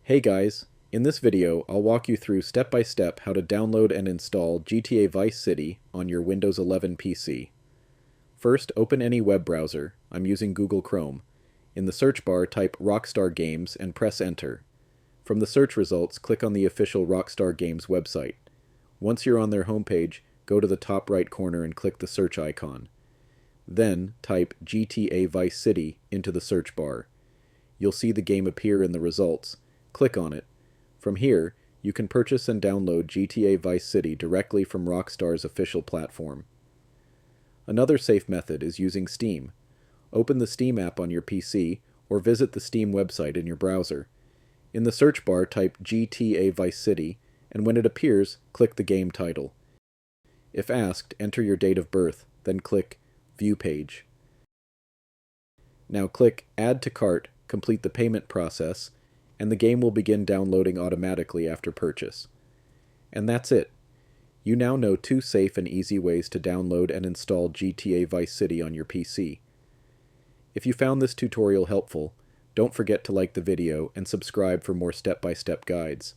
Hey guys, in this video I'll walk you through step by step how to download and install GTA Vice City on your Windows 11 PC. First, open any web browser. I'm using Google Chrome. In the search bar, type Rockstar Games and press enter. From the search results, click on the official Rockstar Games website. Once you're on their homepage, go to the top right corner and click the search icon. Then, type GTA Vice City into the search bar. You'll see the game appear in the results. Click on it. From here, you can purchase and download GTA Vice City directly from Rockstar's official platform. Another safe method is using Steam. Open the Steam app on your PC or visit the Steam website in your browser. In the search bar, type GTA Vice City, and when it appears, click the game title. If asked, enter your date of birth, then click View Page. Now click Add to Cart, complete the payment process, and the game will begin downloading automatically after purchase. And that's it. You now know 2 safe and easy ways to download and install GTA Vice City on your PC. If you found this tutorial helpful, don't forget to like the video and subscribe for more step-by-step guides.